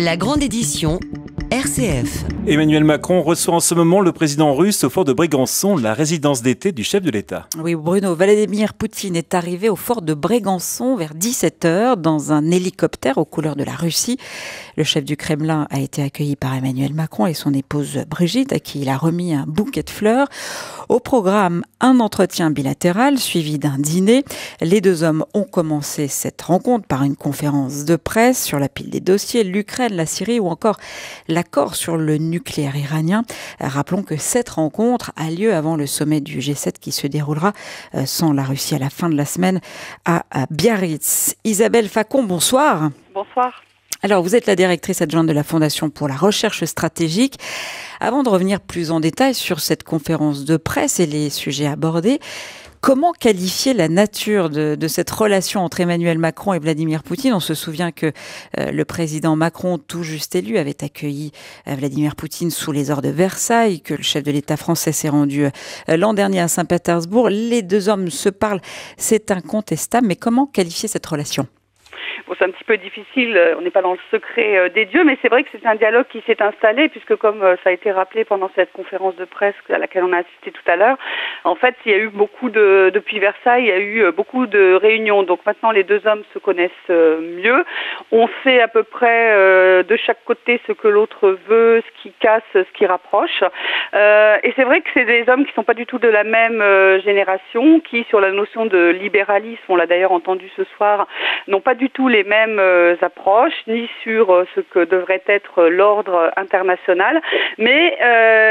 La grande édition RCF. Emmanuel Macron reçoit en ce moment le président russe au fort de Brégançon, la résidence d'été du chef de l'État. Oui, Bruno, Vladimir Poutine est arrivé au fort de Brégançon vers 17h dans un hélicoptère aux couleurs de la Russie. Le chef du Kremlin a été accueilli par Emmanuel Macron et son épouse Brigitte, à qui il a remis un bouquet de fleurs. Au programme, un entretien bilatéral suivi d'un dîner. Les deux hommes ont commencé cette rencontre par une conférence de presse sur la pile des dossiers, l'Ukraine, la Syrie ou encore l'accord sur le nucléaire iranien. Rappelons que cette rencontre a lieu avant le sommet du G7 qui se déroulera sans la Russie à la fin de la semaine à Biarritz. Isabelle Facon, bonsoir. Bonsoir. Alors, vous êtes la directrice adjointe de la Fondation pour la recherche stratégique. Avant de revenir plus en détail sur cette conférence de presse et les sujets abordés, comment qualifier la nature de cette relation entre Emmanuel Macron et Vladimir Poutine ? On se souvient que le président Macron, tout juste élu, avait accueilli Vladimir Poutine sous les ors de Versailles, que le chef de l'État français s'est rendu l'an dernier à Saint-Pétersbourg. Les deux hommes se parlent, c'est incontestable, mais comment qualifier cette relation ? Bon, c'est un petit peu difficile, on n'est pas dans le secret des dieux, mais c'est vrai que c'est un dialogue qui s'est installé, puisque comme ça a été rappelé pendant cette conférence de presse à laquelle on a assisté tout à l'heure, en fait, il y a eu depuis Versailles, il y a eu beaucoup de réunions. Donc maintenant, les deux hommes se connaissent mieux. On sait à peu près de chaque côté ce que l'autre veut, ce qui casse, ce qui rapproche. Et c'est vrai que c'est des hommes qui sont pas du tout de la même génération, qui, sur la notion de libéralisme, on l'a d'ailleurs entendu ce soir, n'ont pas du tout les mêmes approches, ni sur ce que devrait être l'ordre international. Mais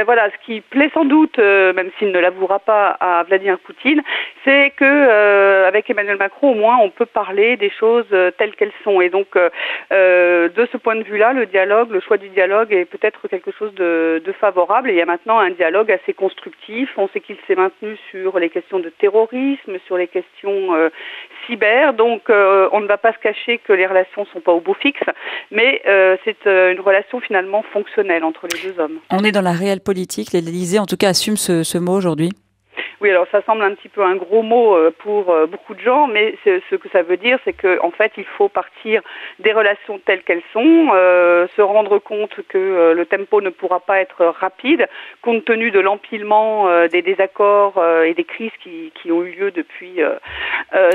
voilà, ce qui plaît sans doute, même s'il ne l'avouera pas à Vladimir Poutine, c'est que avec Emmanuel Macron, au moins, on peut parler des choses telles qu'elles sont. Et donc, de ce point de vue-là, le choix du dialogue est peut-être quelque chose de favorable. Et il y a maintenant un dialogue assez constructif. On sait qu'il s'est maintenu sur les questions de terrorisme, sur les questions cyber. Donc, on ne va pas se cacher que les relations ne sont pas au beau fixe, mais c'est une relation finalement fonctionnelle entre les deux hommes. On est dans la réelle politique. L'Élysée, en tout cas, assume ce mot aujourd'hui. Oui, alors ça semble un petit peu un gros mot pour beaucoup de gens, mais ce que ça veut dire, c'est que en fait, il faut partir des relations telles qu'elles sont, se rendre compte que le tempo ne pourra pas être rapide, compte tenu de l'empilement des désaccords et des crises qui ont eu lieu depuis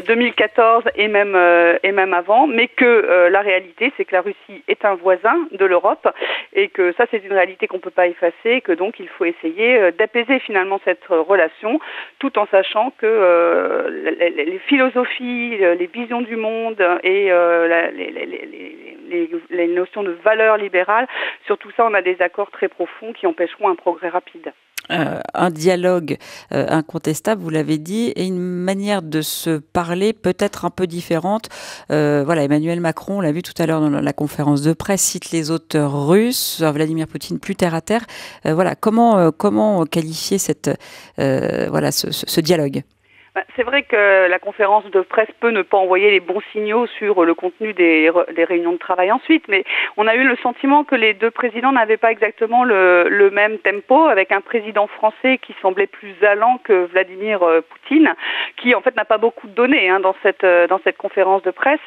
2014 et même avant, mais que la réalité, c'est que la Russie est un voisin de l'Europe et que ça, c'est une réalité qu'on peut pas effacer, et que donc il faut essayer d'apaiser finalement cette relation, tout en sachant que les philosophies, les visions du monde et les notions de valeurs libérales, sur tout ça, on a des accords très profonds qui empêcheront un progrès rapide. Un dialogue incontestable, vous l'avez dit, et une manière de se parler peut-être un peu différente. Voilà, Emmanuel Macron, on l'a vu tout à l'heure dans la conférence de presse, cite les auteurs russes, Vladimir Poutine plus terre à terre. Voilà, comment qualifier ce dialogue ? C'est vrai que la conférence de presse peut ne pas envoyer les bons signaux sur le contenu des réunions de travail ensuite, mais on a eu le sentiment que les deux présidents n'avaient pas exactement le même tempo, avec un président français qui semblait plus allant que Vladimir Poutine, qui en fait n'a pas beaucoup donné dans cette conférence de presse.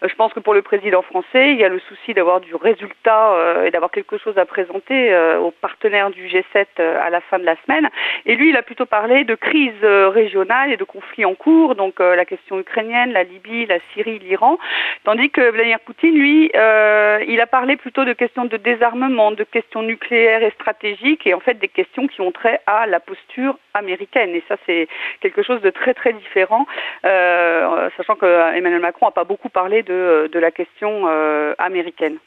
Je pense que pour le président français, il y a le souci d'avoir du résultat et d'avoir quelque chose à présenter aux partenaires du G7 à la fin de la semaine. Et lui, il a plutôt parlé de crise régionale et de conflits en cours, donc la question ukrainienne, la Libye, la Syrie, l'Iran, tandis que Vladimir Poutine, lui, il a parlé plutôt de questions de désarmement, de questions nucléaires et stratégiques, et en fait des questions qui ont trait à la posture américaine. Et ça, c'est quelque chose de très très différent, sachant que Emmanuel Macron n'a pas beaucoup parlé de la question américaine.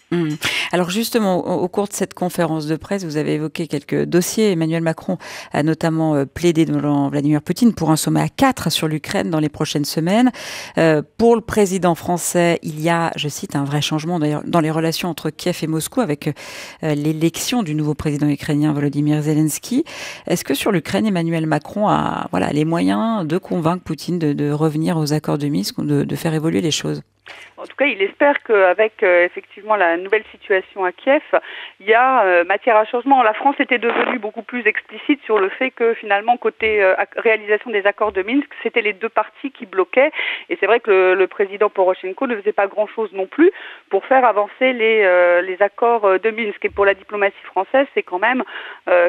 Alors justement, au cours de cette conférence de presse, vous avez évoqué quelques dossiers. Emmanuel Macron a notamment plaidé devant Vladimir Poutine pour un sommet à 4 sur l'Ukraine dans les prochaines semaines. Pour le président français, il y a, je cite, un vrai changement d'ailleurs dans les relations entre Kiev et Moscou avec l'élection du nouveau président ukrainien Volodymyr Zelensky. Est-ce que sur l'Ukraine, Emmanuel Macron a les moyens de convaincre Poutine de revenir aux accords de Minsk ou de faire évoluer les choses ? en tout cas, il espère qu'avec effectivement la nouvelle situation à Kiev, il y a matière à changement. La France était devenue beaucoup plus explicite sur le fait que finalement, côté réalisation des accords de Minsk, c'était les deux parties qui bloquaient. Et c'est vrai que le président Porochenko ne faisait pas grand-chose non plus pour faire avancer les accords de Minsk. Et pour la diplomatie française, c'est quand même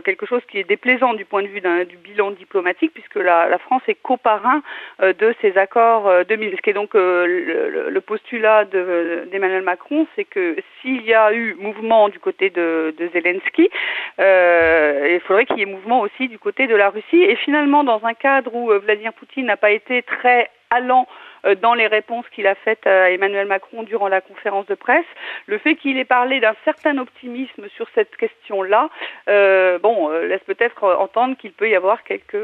quelque chose qui est déplaisant du point de vue du bilan diplomatique, puisque la France est coparrain de ces accords de Minsk. Et donc le postulat d'Emmanuel Macron, c'est que s'il y a eu mouvement du côté de Zelensky, il faudrait qu'il y ait mouvement aussi du côté de la Russie. Et finalement, dans un cadre où Vladimir Poutine n'a pas été très allant dans les réponses qu'il a faites à Emmanuel Macron durant la conférence de presse, le fait qu'il ait parlé d'un certain optimisme sur cette question-là, laisse peut-être entendre qu'il peut y avoir quelques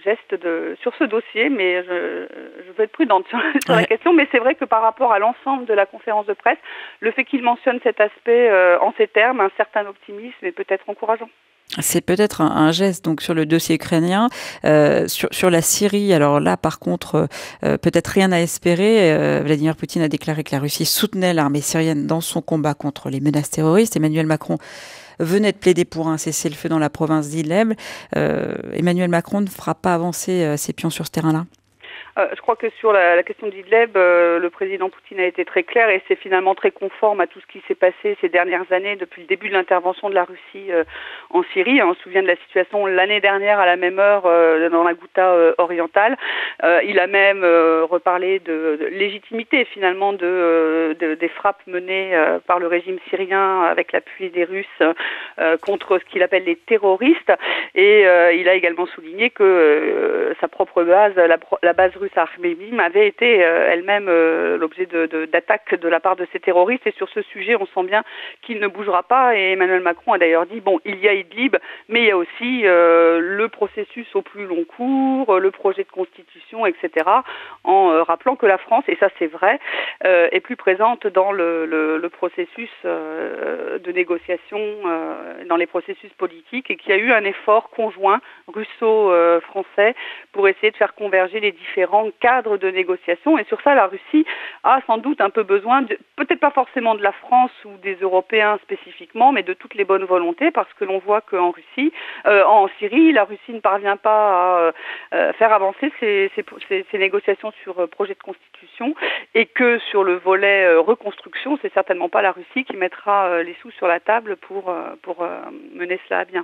gestes sur ce dossier, mais je veux être prudente sur la question. Mais c'est vrai que par rapport à l'ensemble de la conférence de presse, le fait qu'il mentionne cet aspect en ces termes, un certain optimisme, est peut-être encourageant. C'est peut-être un geste donc sur le dossier ukrainien, sur la Syrie. Alors là, par contre, peut-être rien à espérer. Vladimir Poutine a déclaré que la Russie soutenait l'armée syrienne dans son combat contre les menaces terroristes. Emmanuel Macron venait de plaider pour un cessez-le-feu dans la province d'Idlib. Emmanuel Macron ne fera pas avancer ses pions sur ce terrain-là. Je crois que sur la question d'Idlib, le président Poutine a été très clair et c'est finalement très conforme à tout ce qui s'est passé ces dernières années depuis le début de l'intervention de la Russie en Syrie. On se souvient de la situation l'année dernière à la même heure dans la Ghouta orientale. Il a même reparlé de légitimité finalement des frappes menées par le régime syrien avec l'appui des Russes contre ce qu'il appelle les terroristes. Et il a également souligné que sa propre base, la base russe à Arménie avait été elle-même l'objet d'attaques de la part de ces terroristes. Et sur ce sujet, on sent bien qu'il ne bougera pas. Et Emmanuel Macron a d'ailleurs dit, il y a Idlib, mais il y a aussi le processus au plus long cours, le projet de constitution, etc. En rappelant que la France, et ça c'est vrai, est plus présente dans le processus de négociation, dans les processus politiques, et qu'il y a eu un effort conjoint russo-français pour essayer de faire converger les différents cadres de négociation. Et sur ça, la Russie a sans doute un peu besoin, peut-être pas forcément de la France ou des Européens spécifiquement, mais de toutes les bonnes volontés, parce que l'on voit qu'en Syrie, la Russie ne parvient pas à faire avancer ces négociations sur projet de constitution, et que sur le volet reconstruction, c'est certainement pas la Russie qui mettra les sous sur la table pour mener cela à bien.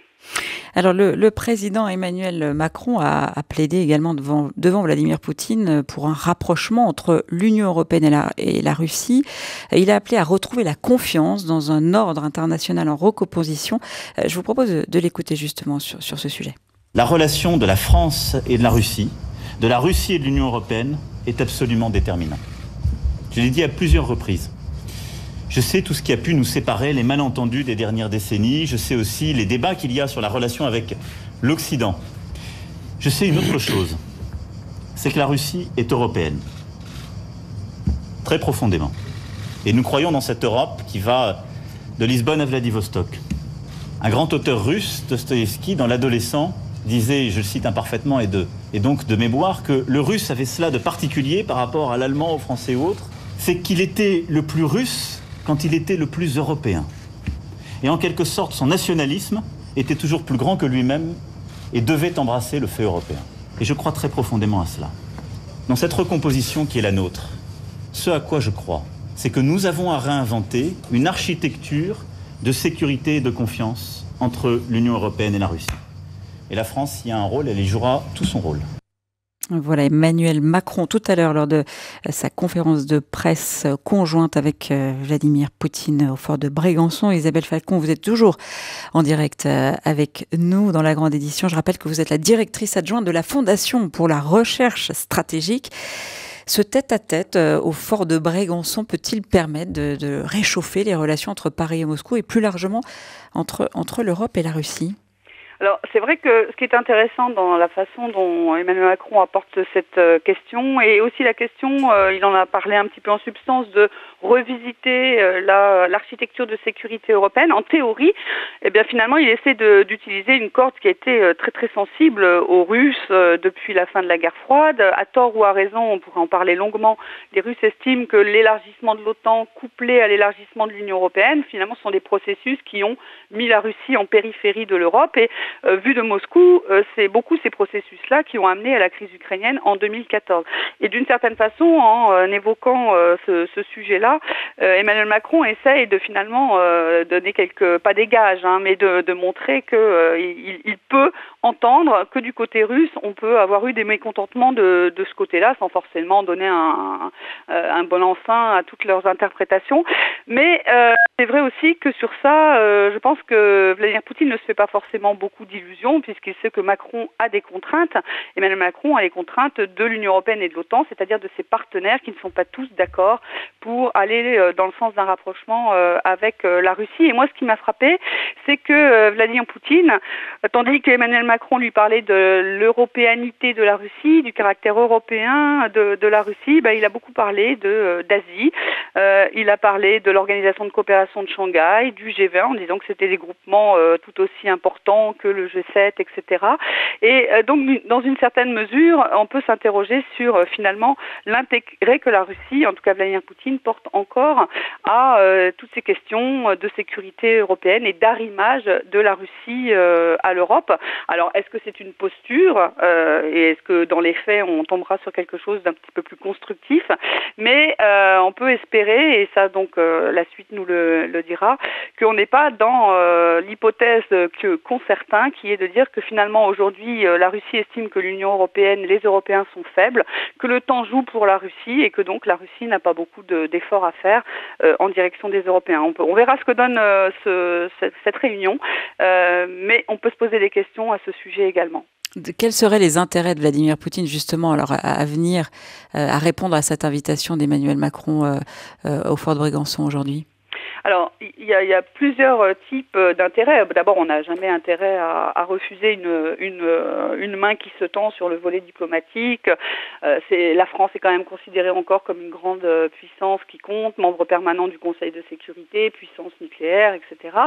Alors le président Emmanuel Macron a plaidé également devant Vladimir Poutine pour un rapprochement entre l'Union européenne et la Russie. Il a appelé à retrouver la confiance dans un ordre international en recomposition. Je vous propose de l'écouter justement sur ce sujet. La relation de la France et de la Russie et de l'Union européenne est absolument déterminante. Je l'ai dit à plusieurs reprises. Je sais tout ce qui a pu nous séparer, les malentendus des dernières décennies. Je sais aussi les débats qu'il y a sur la relation avec l'Occident. Je sais une autre chose, c'est que la Russie est européenne, très profondément. Et nous croyons dans cette Europe qui va de Lisbonne à Vladivostok. Un grand auteur russe, Dostoïevski, dans l'adolescent, disait, je le cite imparfaitement et donc de mémoire, que le russe avait cela de particulier par rapport à l'allemand, au français ou autre, c'est qu'il était le plus russe quand il était le plus européen. Et en quelque sorte, son nationalisme était toujours plus grand que lui-même et devait embrasser le fait européen. Et je crois très profondément à cela. Dans cette recomposition qui est la nôtre, ce à quoi je crois, c'est que nous avons à réinventer une architecture de sécurité et de confiance entre l'Union européenne et la Russie. Et la France y a un rôle, elle y jouera tout son rôle. Voilà Emmanuel Macron tout à l'heure lors de sa conférence de presse conjointe avec Vladimir Poutine au fort de Brégançon. Isabelle Falcon, vous êtes toujours en direct avec nous dans la grande édition. Je rappelle que vous êtes la directrice adjointe de la Fondation pour la recherche stratégique. Ce tête-à-tête au fort de Brégançon peut-il permettre de réchauffer les relations entre Paris et Moscou et plus largement entre l'Europe et la Russie ? Alors, c'est vrai que ce qui est intéressant dans la façon dont Emmanuel Macron apporte cette question, et aussi la question, il en a parlé un petit peu en substance, de revisiter l'architecture de sécurité européenne. En théorie, eh bien finalement, il essaie d'utiliser une corde qui a été très très sensible aux Russes depuis la fin de la guerre froide. À tort ou à raison, on pourrait en parler longuement. Les Russes estiment que l'élargissement de l'OTAN couplé à l'élargissement de l'Union européenne, finalement, sont des processus qui ont mis la Russie en périphérie de l'Europe. Et vu de Moscou, c'est beaucoup ces processus-là qui ont amené à la crise ukrainienne en 2014. Et d'une certaine façon, en évoquant ce sujet-là, Emmanuel Macron essaye de finalement donner pas des gages, mais de montrer qu'il peut entendre que du côté russe, on peut avoir eu des mécontentements de ce côté-là, sans forcément donner un bon ensein à toutes leurs interprétations. Mais c'est vrai aussi que sur ça, je pense que Vladimir Poutine ne se fait pas forcément beaucoup d'illusions, puisqu'il sait que Macron a des contraintes. Emmanuel Macron a les contraintes de l'Union européenne et de l'OTAN, c'est-à-dire de ses partenaires qui ne sont pas tous d'accord pour aller dans le sens d'un rapprochement avec la Russie. Et moi, ce qui m'a frappé, c'est que Vladimir Poutine, tandis qu'Emmanuel Macron lui parlait de l'européanité de la Russie, du caractère européen de la Russie, il a beaucoup parlé d'Asie. Il a parlé de l'Organisation de coopération de Shanghai, du G20, en disant que c'était des groupements tout aussi importants que le G7, etc. Et donc, dans une certaine mesure, on peut s'interroger sur finalement l'intérêt que la Russie, en tout cas Vladimir Poutine, porte encore à toutes ces questions de sécurité européenne et d'arrimage de la Russie à l'Europe. Alors, est-ce que c'est une posture et est-ce que dans les faits, on tombera sur quelque chose d'un petit peu plus constructif? Mais on peut espérer, et ça donc la suite nous le dira, qu'on n'est pas dans l'hypothèse qu'ont certains, qui est de dire que finalement aujourd'hui la Russie estime que l'Union européenne, les Européens sont faibles, que le temps joue pour la Russie et que donc la Russie n'a pas beaucoup d'efforts à faire en direction des Européens. On verra ce que donne cette réunion, mais on peut se poser des questions à ce sujet également. Quels seraient les intérêts de Vladimir Poutine justement alors à venir à répondre à cette invitation d'Emmanuel Macron au fort de Brégançon aujourd'hui? Alors, il y a plusieurs types d'intérêts. D'abord, on n'a jamais intérêt à refuser une main qui se tend sur le volet diplomatique. La France est quand même considérée encore comme une grande puissance qui compte, membre permanent du Conseil de sécurité, puissance nucléaire, etc.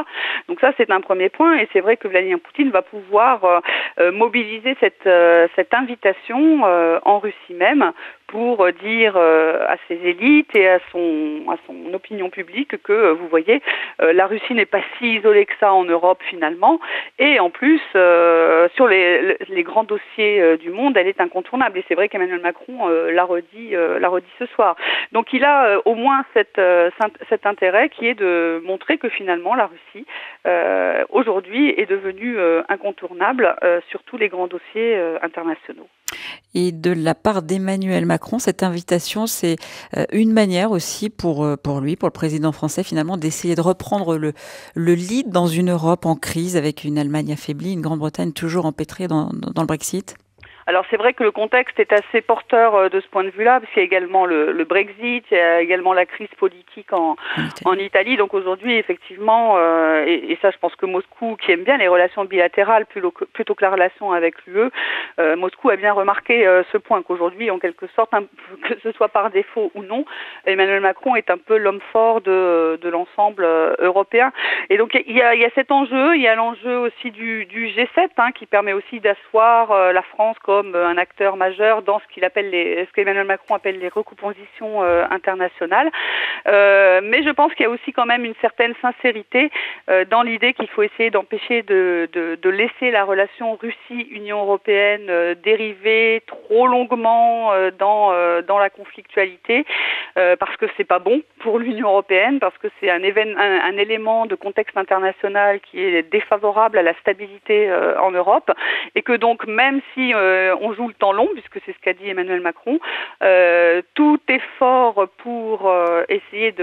Donc ça, c'est un premier point. Et c'est vrai que Vladimir Poutine va pouvoir mobiliser cette invitation en Russie même pour dire à ses élites et à son opinion publique que, vous voyez, la Russie n'est pas si isolée que ça en Europe finalement, et en plus, sur les grands dossiers du monde, elle est incontournable, et c'est vrai qu'Emmanuel Macron l'a redit ce soir. Donc il a au moins cet intérêt qui est de montrer que finalement la Russie, aujourd'hui, est devenue incontournable sur tous les grands dossiers internationaux. Et de la part d'Emmanuel Macron, cette invitation, c'est une manière aussi pour lui, pour le président français, finalement, d'essayer de reprendre le lead dans une Europe en crise avec une Allemagne affaiblie, une Grande-Bretagne toujours empêtrée dans le Brexit. Alors c'est vrai que le contexte est assez porteur de ce point de vue-là, parce qu'il y a également le Brexit, il y a également la crise politique en Italie. Donc aujourd'hui, effectivement, et ça je pense que Moscou, qui aime bien les relations bilatérales plutôt que la relation avec l'UE, Moscou a bien remarqué ce point, qu'aujourd'hui, en quelque sorte, que ce soit par défaut ou non, Emmanuel Macron est un peu l'homme fort de l'ensemble européen. Et donc il y a cet enjeu, il y a l'enjeu aussi du G7, qui permet aussi d'asseoir la France comme un acteur majeur dans ce qu'Emmanuel Macron appelle les recompositions internationales. Mais je pense qu'il y a aussi quand même une certaine sincérité dans l'idée qu'il faut essayer d'empêcher de laisser la relation Russie-Union européenne dériver trop longuement dans la conflictualité, parce que c'est pas bon pour l'Union européenne, parce que c'est un élément de contexte international qui est défavorable à la stabilité en Europe, et que donc même si on joue le temps long, puisque c'est ce qu'a dit Emmanuel Macron. Tout effort pour essayer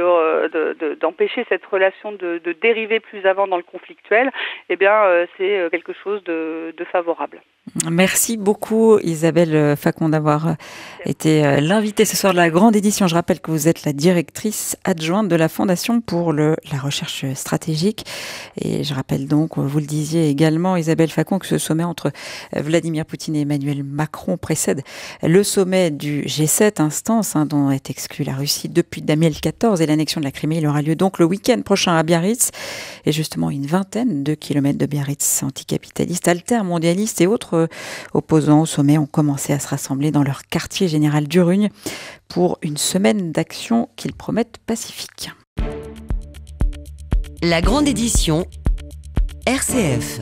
d'empêcher cette relation de dériver plus avant dans le conflictuel, eh bien, c'est quelque chose de favorable. Merci beaucoup Isabelle Facon d'avoir été l'invitée ce soir de la grande édition. Je rappelle que vous êtes la directrice adjointe de la Fondation pour la recherche stratégique. Et je rappelle donc, vous le disiez également Isabelle Facon, que ce sommet entre Vladimir Poutine et Emmanuel Macron précède le sommet du G7, instance dont est exclue la Russie depuis 2014 et l'annexion de la Crimée. Il aura lieu donc le week-end prochain à Biarritz. Et justement, une vingtaine de kilomètres de Biarritz, anticapitalistes, altermondialistes et autres opposants au sommet ont commencé à se rassembler dans leur quartier général d'Urugne pour une semaine d'action qu'ils promettent pacifique. La grande édition RCF.